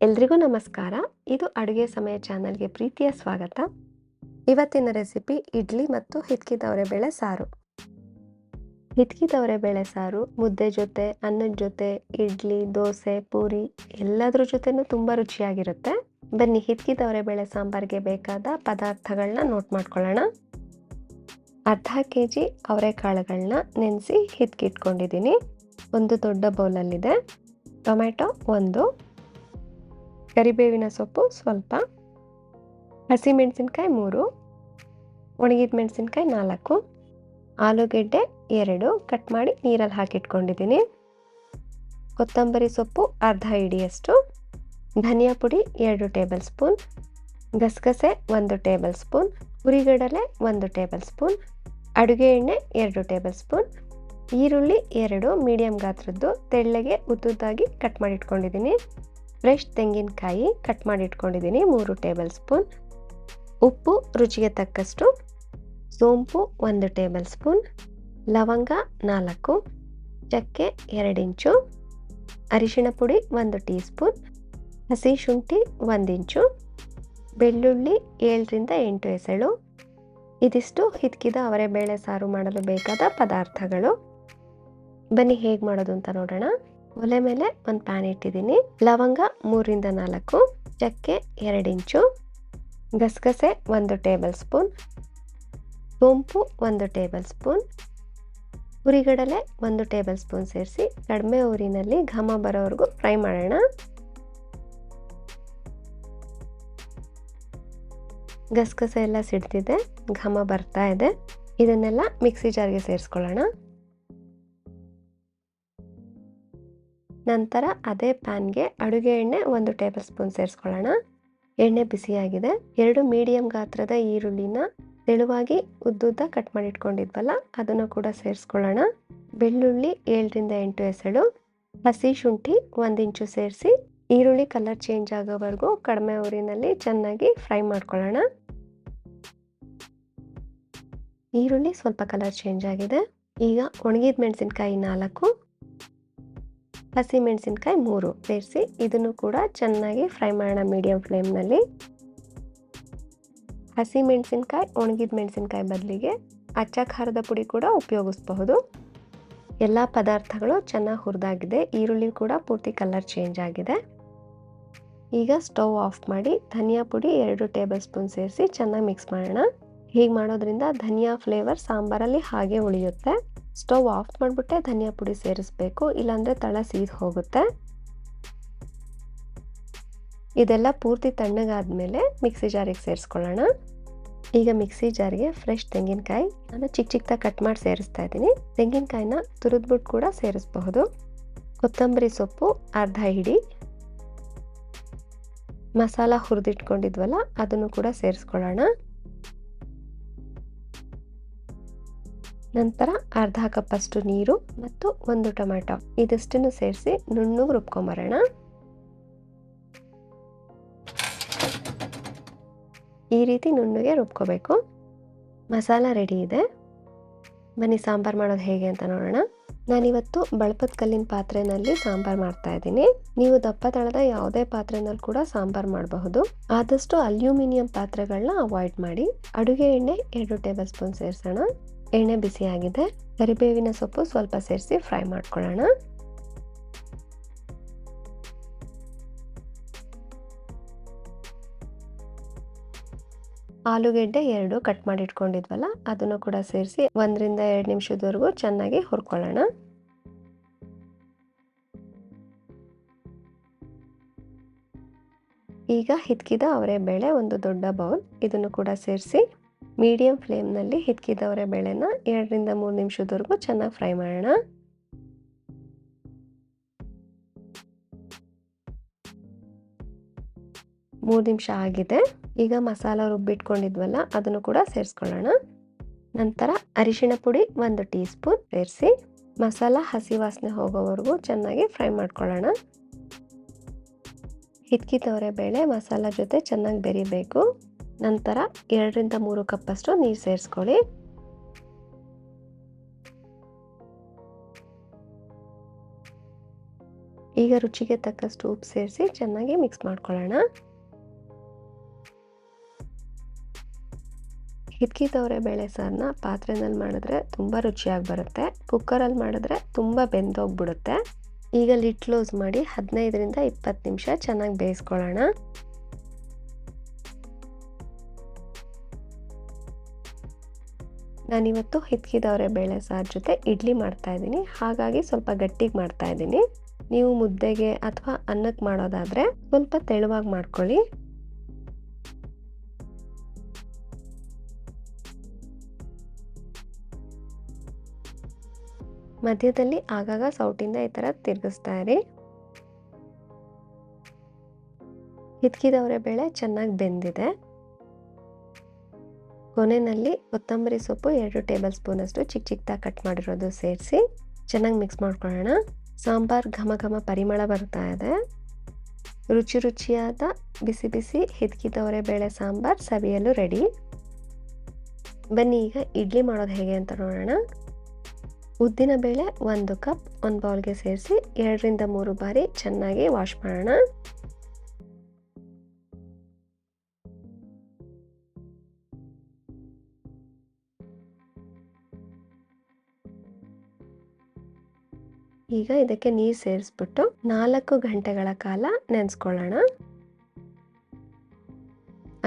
ಎಲ್ರಿಗೂ ನಮಸ್ಕಾರ. ಇದು ಅಡುಗೆ ಸಮಯ ಚಾನಲ್ಗೆ ಪ್ರೀತಿಯ ಸ್ವಾಗತ. ಇವತ್ತಿನ ರೆಸಿಪಿ ಇಡ್ಲಿ ಮತ್ತು ಹಿತ್ಕಿದವರೆ ಬೇಳೆ ಸಾರು. ಹಿತ್ಕಿದವರೆ ಬೇಳೆ ಸಾರು ಮುದ್ದೆ ಜೊತೆ, ಅನ್ನದ ಜೊತೆ, ಇಡ್ಲಿ, ದೋಸೆ, ಪೂರಿ ಎಲ್ಲದ್ರ ಜೊತೆನೂ ತುಂಬ ರುಚಿಯಾಗಿರುತ್ತೆ. ಬನ್ನಿ ಹಿತ್ಕಿದವರೆ ಬೇಳೆ ಸಾಂಬಾರಿಗೆ ಬೇಕಾದ ಪದಾರ್ಥಗಳನ್ನ ನೋಟ್ ಮಾಡ್ಕೊಳ್ಳೋಣ. ಅರ್ಧ kg ಅವರೆಕಾಳುಗಳನ್ನ ನೆನೆಸಿ ಹಿತ್ಕಿಟ್ಕೊಂಡಿದ್ದೀನಿ. ಒಂದು ದೊಡ್ಡ ಬೌಲಲ್ಲಿದೆ. ಟೊಮೆಟೊ 1, ಕರಿಬೇವಿನ ಸೊಪ್ಪು ಸ್ವಲ್ಪ, ಹಸಿಮೆಣಸಿನ್ಕಾಯಿ 3, ಒಣಗಿದ ಮೆಣಸಿನ್ಕಾಯಿ 4, ಆಲೂಗೆಡ್ಡೆ 2 ಕಟ್ ಮಾಡಿ ನೀರಲ್ಲಿ ಹಾಕಿಟ್ಕೊಂಡಿದ್ದೀನಿ, ಕೊತ್ತಂಬರಿ ಸೊಪ್ಪು ಅರ್ಧ ಹಿಡಿಯಷ್ಟು, ಧನಿಯಾ ಪುಡಿ 2 ಟೇಬಲ್ ಸ್ಪೂನ್, ಗಸಗಸೆ 1 ಟೇಬಲ್ ಸ್ಪೂನ್, ಹುರಿಗಡಲೆ 1 ಟೇಬಲ್ ಸ್ಪೂನ್, ಅಡುಗೆ ಎಣ್ಣೆ 2 ಟೇಬಲ್ ಸ್ಪೂನ್, ಈರುಳ್ಳಿ 2 ಮೀಡಿಯಂ ಗಾತ್ರದ್ದು ತೆಳ್ಳಗೆ ಉದ್ದುದ್ದಾಗಿ ಕಟ್ ಮಾಡಿ ಇಟ್ಕೊಂಡಿದ್ದೀನಿ, ಫ್ರೆಶ್ ತೆಂಗಿನಕಾಯಿ ಕಟ್ ಮಾಡಿ ಇಟ್ಕೊಂಡಿದ್ದೀನಿ 3 ಟೇಬಲ್ ಸ್ಪೂನ್, ಉಪ್ಪು ರುಚಿಗೆ ತಕ್ಕಷ್ಟು, ಸೋಂಪು 1 ಟೇಬಲ್ ಸ್ಪೂನ್, ಲವಂಗ 4, ಚಕ್ಕೆ 2 ಇಂಚು, ಅರಿಶಿಣ ಪುಡಿ 1 ಟೀ ಸ್ಪೂನ್, ಹಸಿ ಶುಂಠಿ 1 ಇಂಚು, ಬೆಳ್ಳುಳ್ಳಿ 7ರಿಂದ 8 ಎಸಳು. ಇದಿಷ್ಟು ಹಿತ್ಕಿದ ಅವರೆಬೇಳೆ ಸಾರು ಮಾಡಲು ಬೇಕಾದ ಪದಾರ್ಥಗಳು. ಬನ್ನಿ ಹೇಗೆ ಮಾಡೋದು ಅಂತ ನೋಡೋಣ. ಒಲೆ ಮೇಲೆ ಒಂದು ಪ್ಯಾನ್ ಇಟ್ಟಿದ್ದೀನಿ. ಲವಂಗ 3ರಿಂದ 4, ಚಕ್ಕೆ 2 ಇಂಚು, ಗಸಗಸೆ 1 ಟೇಬಲ್ ಸ್ಪೂನ್, ಸೋಂಪು 1 ಟೇಬಲ್ ಸ್ಪೂನ್, ಹುರಿಗಡಲೆ 1 ಟೇಬಲ್ ಸ್ಪೂನ್ ಸೇರಿಸಿ ಕಡಿಮೆ ಊರಿನಲ್ಲಿ ಘಮ ಬರೋವರೆಗೂ ಫ್ರೈ ಮಾಡೋಣ. ಗಸಗಸೆ ಎಲ್ಲ ಸಿಡ್ತಿದೆ, ಘಮ ಬರ್ತಾ ಇದೆ. ಇದನ್ನೆಲ್ಲ ಮಿಕ್ಸಿ ಜಾರ್ಗೆ ಸೇರಿಸ್ಕೊಳ್ಳೋಣ. ನಂತರ ಅದೇ ಪ್ಯಾನ್ಗೆ ಅಡುಗೆ ಎಣ್ಣೆ 1 ಟೇಬಲ್ ಸ್ಪೂನ್ ಸೇರಿಸ್ಕೊಳ್ಳೋಣ. ಎಣ್ಣೆ ಬಿಸಿಯಾಗಿದೆ. 2 ಮೀಡಿಯಂ ಗಾತ್ರದ ಈರುಳ್ಳಿನ ತೆಳುವಾಗಿ ಉದ್ದುದ್ದ ಕಟ್ ಮಾಡಿ ಇಟ್ಕೊಂಡಿದ್ವಲ್ಲ ಅದನ್ನು ಕೂಡ ಸೇರಿಸ್ಕೊಳ್ಳೋಣ. ಬೆಳ್ಳುಳ್ಳಿ 7ರಿಂದ 8 ಎಸಳು, ಹಸಿ ಶುಂಠಿ 1 ಇಂಚು ಸೇರಿಸಿ ಈರುಳ್ಳಿ ಕಲರ್ ಚೇಂಜ್ ಆಗೋವರೆಗೂ ಕಡಿಮೆ ಊರಿನಲ್ಲಿ ಚೆನ್ನಾಗಿ ಫ್ರೈ ಮಾಡ್ಕೊಳ್ಳೋಣ. ಈರುಳ್ಳಿ ಸ್ವಲ್ಪ ಕಲರ್ ಚೇಂಜ್ ಆಗಿದೆ. ಈಗ ಒಣಗಿದ ಮೆಣಸಿನ್ಕಾಯಿ 4, ಹಸಿ ಮೆಣಸಿನ್ಕಾಯಿ 3 ಸೇರಿಸಿ ಇದನ್ನು ಕೂಡ ಚೆನ್ನಾಗಿ ಫ್ರೈ ಮಾಡೋಣ ಮೀಡಿಯಂ ಫ್ಲೇಮ್ನಲ್ಲಿ. ಹಸಿ ಮೆಣಸಿನ್ಕಾಯಿ ಒಣಗಿದ ಮೆಣಸಿನ್ಕಾಯಿ ಬದಲಿಗೆ ಅಚ್ಚ ಖಾರದ ಪುಡಿ ಕೂಡ ಉಪಯೋಗಿಸಬಹುದು. ಎಲ್ಲ ಪದಾರ್ಥಗಳು ಚೆನ್ನಾಗಿ ಹುರಿದಾಗಿದೆ. ಈರುಳ್ಳಿ ಕೂಡ ಪೂರ್ತಿ ಕಲರ್ ಚೇಂಜ್ ಆಗಿದೆ. ಈಗ ಸ್ಟವ್ ಆಫ್ ಮಾಡಿ ಧನಿಯಾ ಪುಡಿ 2 ಟೇಬಲ್ ಸ್ಪೂನ್ ಸೇರಿಸಿ ಚೆನ್ನಾಗಿ ಮಿಕ್ಸ್ ಮಾಡೋಣ. ಹೀಗೆ ಮಾಡೋದ್ರಿಂದ ಧನಿಯಾ ಫ್ಲೇವರ್ ಸಾಂಬಾರಲ್ಲಿ ಹಾಗೆ ಉಳಿಯುತ್ತೆ. ಸ್ಟವ್ ಆಫ್ ಮಾಡಿಬಿಟ್ಟೆ ಧನಿಯಾ ಪುಡಿ ಸೇರಿಸಬೇಕು, ಇಲ್ಲಾಂದರೆ ತಳ ಸೀದ್ ಹೋಗುತ್ತೆ. ಇದೆಲ್ಲ ಪೂರ್ತಿ ತಣ್ಣಗಾದ್ಮೇಲೆ ಮಿಕ್ಸಿ ಜಾರಿಗೆ ಸೇರಿಸ್ಕೊಳ್ಳೋಣ. ಈಗ ಮಿಕ್ಸಿ ಜಾರಿಗೆ ಫ್ರೆಶ್ ತೆಂಗಿನಕಾಯಿ ನಾನು ಚಿಕ್ಕದಾಗಿ ಕಟ್ ಮಾಡಿ ಸೇರಿಸ್ತಾ ಇದ್ದೀನಿ. ತೆಂಗಿನಕಾಯಿನ ತುರಿದ್ಬಿಟ್ಟು ಕೂಡ ಸೇರಿಸಬಹುದು. ಕೊತ್ತಂಬರಿ ಸೊಪ್ಪು ಅರ್ಧ ಹಿಡಿ, ಮಸಾಲ ಹುರಿದಿಟ್ಕೊಂಡಿದ್ವಲ್ಲ ಅದನ್ನು ಕೂಡ ಸೇರಿಸ್ಕೊಳ್ಳೋಣ. ನಂತರ ಅರ್ಧ ಕಪ್ಪಷ್ಟು ನೀರು ಮತ್ತು 1 ಟೊಮೆಟೊ ಇದಿಷ್ಟನ್ನು ಸೇರಿಸಿ ನುಣ್ಣಗೆ ರುಬ್ಕೊಂಬರೋಣ. ಈ ರೀತಿ ನುಣ್ಣಗೆ ರುಬ್ಕೋಬೇಕು. ಮಸಾಲ ರೆಡಿ ಇದೆ. ಬನ್ನಿ ಸಾಂಬಾರು ಮಾಡೋದು ಹೇಗೆ ಅಂತ ನೋಡೋಣ. ನಾನಿವತ್ತು ಬಳಪದ ಕಲ್ಲಿನ ಪಾತ್ರೆನಲ್ಲಿ ಸಾಂಬಾರು ಮಾಡ್ತಾ ಇದ್ದೀನಿ. ನೀವು ದಪ್ಪ ತಳದ ಯಾವುದೇ ಪಾತ್ರೆನಲ್ಲಿ ಕೂಡ ಸಾಂಬಾರು ಮಾಡಬಹುದು. ಆದಷ್ಟು ಅಲ್ಯೂಮಿನಿಯಂ ಪಾತ್ರೆಗಳನ್ನ ಅವಾಯ್ಡ್ ಮಾಡಿ. ಅಡುಗೆ ಎಣ್ಣೆ 2 ಟೇಬಲ್ ಸ್ಪೂನ್ ಸೇರಿಸೋಣ. ಎಣ್ಣೆ ಬಿಸಿಯಾಗಿದೆ. ಕರಿಬೇವಿನ ಸೊಪ್ಪು ಸ್ವಲ್ಪ ಸೇರಿಸಿ ಫ್ರೈ ಮಾಡ್ಕೊಳ್ಳೋಣ. ಆಲೂಗೆಡ್ಡೆ 2 ಕಟ್ ಮಾಡಿ ಇಟ್ಕೊಂಡಿದ್ವಲ್ಲ ಅದನ್ನು ಕೂಡ ಸೇರಿಸಿ 1ರಿಂದ 2 ನಿಮಿಷದವರೆಗೂ ಚೆನ್ನಾಗಿ ಹುರ್ಕೊಳ್ಳೋಣ. ಈಗ ಹಿತ್ಕಿದ ಅವರೆಬೇಳೆ ಒಂದು ದೊಡ್ಡ ಬೌಲ್ ಇದನ್ನು ಕೂಡ ಸೇರಿಸಿ ಮೀಡಿಯಂ ಫ್ಲೇಮ್ನಲ್ಲಿ ಹಿತ್ಕಿದವರೆ ಬೇಳೆನ 2ರಿಂದ 3 ನಿಮಿಷದವರೆಗೂ ಚೆನ್ನಾಗಿ ಫ್ರೈ ಮಾಡೋಣ. ಮೂರು ನಿಮಿಷ ಆಗಿದೆ. ಈಗ ಮಸಾಲ ರುಬ್ಬಿಟ್ಕೊಂಡಿದ್ವಲ್ಲ ಅದನ್ನು ಕೂಡ ಸೇರಿಸ್ಕೊಳ್ಳೋಣ. ನಂತರ ಅರಿಶಿಣ ಪುಡಿ 1 ಟೀ ಸ್ಪೂನ್ ಸೇರಿಸಿ ಮಸಾಲ ಹಸಿ ವಾಸನೆ ಹೋಗೋವರೆಗೂ ಚೆನ್ನಾಗಿ ಫ್ರೈ ಮಾಡ್ಕೊಳ್ಳೋಣ. ಹಿತ್ಕಿದವರೆ ಬೇಳೆ ಮಸಾಲ ಜೊತೆ ಚೆನ್ನಾಗಿ ಬೆರಿಬೇಕು. ನಂತರ 2ರಿಂದ 3 ಕಪ್ಪಷ್ಟು ನೀರು ಸೇರಿಸ್ಕೊಳ್ಳಿ. ಈಗ ರುಚಿಗೆ ತಕ್ಕಷ್ಟು ಉಪ್ಪು ಸೇರಿಸಿ ಚೆನ್ನಾಗಿ ಮಿಕ್ಸ್ ಮಾಡ್ಕೊಳ್ಳೋಣ. ಹಿತ್ಕಿ ತೊಗರೆಬೇಳೆ ಸಾರನ್ನ ಪಾತ್ರೆನಲ್ಲಿ ಮಾಡಿದ್ರೆ ತುಂಬ ರುಚಿಯಾಗಿ ಬರುತ್ತೆ. ಕುಕ್ಕರಲ್ಲಿ ಮಾಡಿದ್ರೆ ತುಂಬ ಬೆಂದೋಗ್ಬಿಡುತ್ತೆ. ಈಗ ಲಿಡ್ ಕ್ಲೋಸ್ ಮಾಡಿ 15ರಿಂದ 20 ನಿಮಿಷ ಚೆನ್ನಾಗಿ ಬೇಯಿಸ್ಕೊಳ್ಳೋಣ. ನಾನಿವತ್ತು ಹಿತ್ಕಿ ತೊಗರೆಬೇಳೆ ಸಾರು ಜೊತೆ ಇಡ್ಲಿ ಮಾಡ್ತಾ ಇದ್ದೀನಿ. ಹಾಗಾಗಿ ಸ್ವಲ್ಪ ಗಟ್ಟಿಗೆ ಮಾಡ್ತಾ ಇದ್ದೀನಿ. ನೀವು ಮುದ್ದೆಗೆ ಅಥವಾ ಅನ್ನಕ್ಕೆ ಮಾಡೋದಾದರೆ ಸ್ವಲ್ಪ ತೆಳುವಾಗಿ ಮಾಡ್ಕೊಳ್ಳಿ. ಮಧ್ಯದಲ್ಲಿ ಆಗಾಗ ಸೌಟಿಂದ ಈ ಥರ ತಿರುಗಿಸ್ತಾ ಇರಿ. ಹಿತ್ಕಿ ತೊಗರೆಬೇಳೆ ಚೆನ್ನಾಗಿ ಬೆಂದಿದೆ. ಕೊನೆಯಲ್ಲಿ ಕೊತ್ತಂಬರಿ ಸೊಪ್ಪು 2 ಟೇಬಲ್ ಸ್ಪೂನ್ ಅಷ್ಟು ಚಿಕ್ಕ ಚಿಕ್ಕದಾಗಿ ಕಟ್ ಮಾಡಿರೋದು ಸೇರಿಸಿ ಚೆನ್ನಾಗಿ ಮಿಕ್ಸ್ ಮಾಡ್ಕೊಳ್ಳೋಣ. ಸಾಂಬಾರ್ ಘಮ ಘಮ ಪರಿಮಳ ಬರ್ತಾ ಇದೆ. ರುಚಿ ರುಚಿಯಾದ ಬಿಸಿ ಬಿಸಿ ಹಿತ್ಕಿ ತೊಗರೆಬೇಳೆ ಸಾಂಬಾರ್ ಸವಿಯಲು ರೆಡಿ. ಬನ್ನಿ ಈಗ ಇಡ್ಲಿ ಮಾಡೋದು ಹೇಗೆ ಅಂತ ನೋಡೋಣ. ಉದ್ದಿನ ಬೇಳೆ 1 ಕಪ್ ಒಂದು ಬೌಲ್ಗೆ ಸೇರಿಸಿ 2ರಿಂದ 3 ಬಾರಿ ಚೆನ್ನಾಗಿ ವಾಶ್ ಮಾಡೋಣ. ಈಗ ಇದಕ್ಕೆ ನೀರು ಸೇರಿಸ್ಬಿಟ್ಟು 4 ಗಂಟೆಗಳ ಕಾಲ ನೆನೆಸ್ಕೊಳ್ಳೋಣ.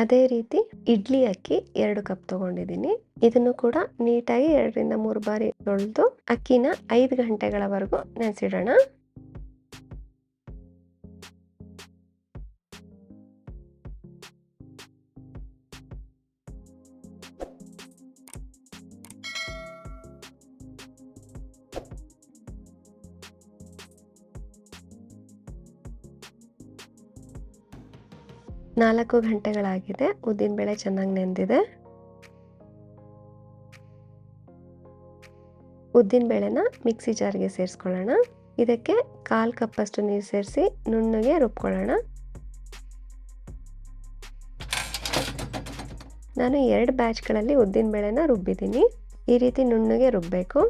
ಅದೇ ರೀತಿ ಇಡ್ಲಿ ಅಕ್ಕಿ 2 ಕಪ್ ತಗೊಂಡಿದ್ದೀನಿ. ಇದನ್ನು ಕೂಡ ನೀಟಾಗಿ 2ರಿಂದ 3 ಬಾರಿ ತೊಳೆದು ಅಕ್ಕಿನ 5 ಗಂಟೆಗಳವರೆಗೂ ನೆನೆಸಿಡೋಣ. ನಾಲ್ಕು ಗಂಟೆಗಳಾಗಿದೆ. ಉದ್ದಿನಬೇಳೆ ಚೆನ್ನಾಗಿ ನೆಂದಿದೆ. ಉದ್ದಿನಬೇಳೆನ ಮಿಕ್ಸಿ ಜಾರ್ಗೆ ಸೇರಿಸ್ಕೊಳ್ಳೋಣ. ಇದಕ್ಕೆ 1/4 ಕಪ್ಪಷ್ಟು ನೀರು ಸೇರಿಸಿ ನುಣ್ಣಗೆ ರುಬ್ಕೊಳ್ಳೋಣ. ನಾನು 2 ಬ್ಯಾಚ್ಗಳಲ್ಲಿ ಉದ್ದಿನಬೇಳೆನ ರುಬ್ಬಿದ್ದೀನಿ. ಈ ರೀತಿ ನುಣ್ಣಗೆ ರುಬ್ಬಬೇಕು.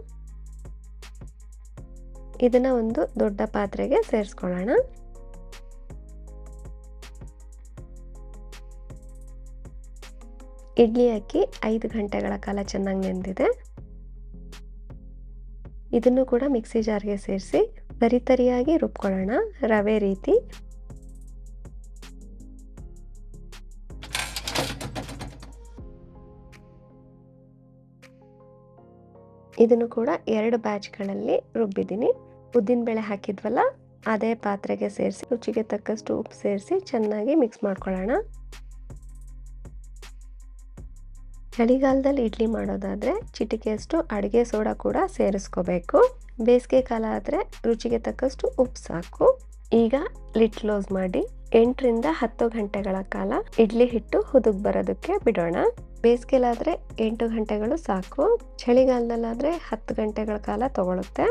ಇದನ್ನು ಒಂದು ದೊಡ್ಡ ಪಾತ್ರೆಗೆ ಸೇರಿಸ್ಕೊಳ್ಳೋಣ. ಇಡ್ಲಿ ಅಕ್ಕಿ 5 ಗಂಟೆಗಳ ಕಾಲ ಚೆನ್ನಾಗಿ ನೆಂದಿದೆ. ಇದನ್ನು ಕೂಡ ಮಿಕ್ಸಿ ಜಾರ್ಗೆ ಸೇರಿಸಿ ತರಿತರಿಯಾಗಿ ರುಬ್ಕೊಳ್ಳೋಣ, ರವೆ ರೀತಿ. ಇದನ್ನು ಕೂಡ 2 ಬ್ಯಾಚ್ಗಳಲ್ಲಿ ರುಬ್ಬಿದ್ದೀನಿ. ಉದ್ದಿನಬೇಳೆ ಹಾಕಿದ್ವಲ್ಲ, ಅದೇ ಪಾತ್ರೆಗೆ ಸೇರಿಸಿ ರುಚಿಗೆ ತಕ್ಕಷ್ಟು ಉಪ್ಪು ಸೇರಿಸಿ ಚೆನ್ನಾಗಿ ಮಿಕ್ಸ್ ಮಾಡ್ಕೊಳ್ಳೋಣ. ಚಳಿಗಾಲದಲ್ಲಿ ಇಡ್ಲಿ ಮಾಡೋದಾದರೆ ಚಿಟಿಕೆಯಷ್ಟು ಅಡುಗೆ ಸೋಡಾ ಕೂಡ ಸೇರಿಸ್ಕೋಬೇಕು. ಬೇಸಿಗೆ ಕಾಲ ಆದರೆ ರುಚಿಗೆ ತಕ್ಕಷ್ಟು ಉಪ್ಪು ಸಾಕು. ಈಗ ಲಿಡ್ ಕ್ಲೋಸ್ ಮಾಡಿ 8ರಿಂದ 10 ಗಂಟೆಗಳ ಕಾಲ ಇಡ್ಲಿ ಹಿಟ್ಟು ಹುದುಗ್ ಬರೋದಕ್ಕೆ ಬಿಡೋಣ. ಬೇಸಿಗೆಲಾದರೆ 8 ಗಂಟೆಗಳು ಸಾಕು. ಚಳಿಗಾಲದಲ್ಲಾದರೆ 10 ಗಂಟೆಗಳ ಕಾಲ ತಗೊಳುತ್ತೆ.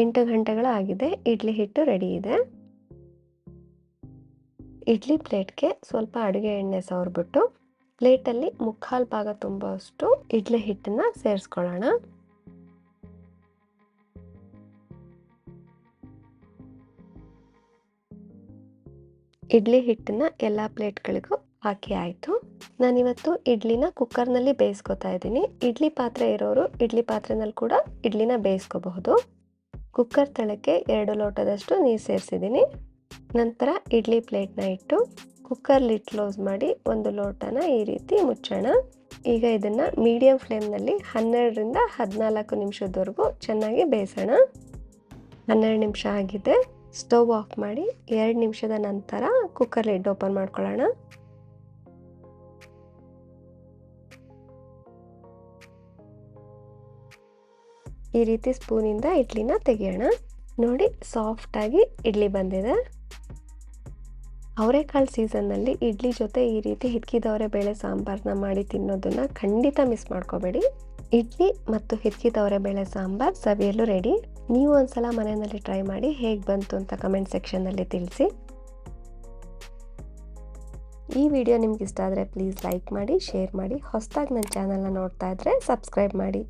8 ಗಂಟೆಗಳು ಆಗಿದೆ. ಇಡ್ಲಿ ಹಿಟ್ಟು ರೆಡಿ ಇದೆ. ಇಡ್ಲಿ ಪ್ಲೇಟ್ಗೆ ಸ್ವಲ್ಪ ಅಡುಗೆ ಎಣ್ಣೆ ಸವರ್ಬಿಟ್ಟು ಪ್ಲೇಟಲ್ಲಿ 3/4 ಭಾಗ ತುಂಬುವಷ್ಟು ಇಡ್ಲಿ ಹಿಟ್ಟನ್ನು ಸೇರಿಸ್ಕೊಳ್ಳೋಣ. ಇಡ್ಲಿ ಹಿಟ್ಟನ್ನ ಎಲ್ಲ ಪ್ಲೇಟ್ಗಳಿಗೂ ಹಾಕಿ ಆಯಿತು. ನಾನಿವತ್ತು ಇಡ್ಲಿನ ಕುಕ್ಕರ್ನಲ್ಲಿ ಬೇಯಿಸ್ಕೊತಾ ಇದ್ದೀನಿ. ಇಡ್ಲಿ ಪಾತ್ರೆ ಇರೋರು ಇಡ್ಲಿ ಪಾತ್ರೆನಲ್ಲಿ ಕೂಡ ಇಡ್ಲಿನ ಬೇಯಿಸ್ಕೋಬಹುದು. ಕುಕ್ಕರ್ ತಳಕ್ಕೆ 2 ಲೋಟದಷ್ಟು ನೀರು ಸೇರಿಸಿದ್ದೀನಿ. ನಂತರ ಇಡ್ಲಿ ಪ್ಲೇಟ್ನ ಇಟ್ಟು ಕುಕ್ಕರ್ ಲಿಡ್ ಕ್ಲೋಸ್ ಮಾಡಿ 1 ಲೋಟನ ಈ ರೀತಿ ಮುಚ್ಚೋಣ. ಈಗ ಇದನ್ನು ಮೀಡಿಯಂ ಫ್ಲೇಮ್ನಲ್ಲಿ 12ರಿಂದ 14 ನಿಮಿಷದವರೆಗೂ ಚೆನ್ನಾಗಿ ಬೇಯಿಸೋಣ. 12 ನಿಮಿಷ ಆಗಿದೆ. ಸ್ಟವ್ ಆಫ್ ಮಾಡಿ 2 ನಿಮಿಷದ ನಂತರ ಕುಕ್ಕರ್ ಲಿಡ್ ಓಪನ್ ಮಾಡ್ಕೊಳ್ಳೋಣ. ಈ ರೀತಿ ಸ್ಪೂನಿಂದ ಇಡ್ಲಿನ ತೆಗೆಯೋಣ. ನೋಡಿ, ಸಾಫ್ಟಾಗಿ ಇಡ್ಲಿ ಬಂದಿದೆ. ಅವರೆಕಾಳು ಸೀಸನ್ನಲ್ಲಿ ಇಡ್ಲಿ ಜೊತೆ ಈ ರೀತಿ ಹಿತ್ಕಿ ತೊಗರೆಬೇಳೆ ಸಾಂಬಾರನ್ನ ಮಾಡಿ ತಿನ್ನೋದನ್ನು ಖಂಡಿತ ಮಿಸ್ ಮಾಡ್ಕೋಬೇಡಿ. ಇಡ್ಲಿ ಮತ್ತು ಹಿತ್ಕಿ ತೊಗರೆಬೇಳೆ ಸಾಂಬಾರ್ ಸವಿಯಲು ರೆಡಿ. ನೀವು ಒಂದ್ಸಲ ಮನೆಯಲ್ಲಿ ಟ್ರೈ ಮಾಡಿ ಹೇಗೆ ಬಂತು ಅಂತ ಕಮೆಂಟ್ ಸೆಕ್ಷನ್ನಲ್ಲಿ ತಿಳಿಸಿ. ಈ ವಿಡಿಯೋ ನಿಮ್ಗೆ ಇಷ್ಟ ಆದರೆ ಪ್ಲೀಸ್ ಲೈಕ್ ಮಾಡಿ, ಶೇರ್ ಮಾಡಿ. ಹೊಸದಾಗಿ ನನ್ನ ಚಾನಲ್ನ ನೋಡ್ತಾ ಇದ್ದರೆ ಸಬ್ಸ್ಕ್ರೈಬ್ ಮಾಡಿ.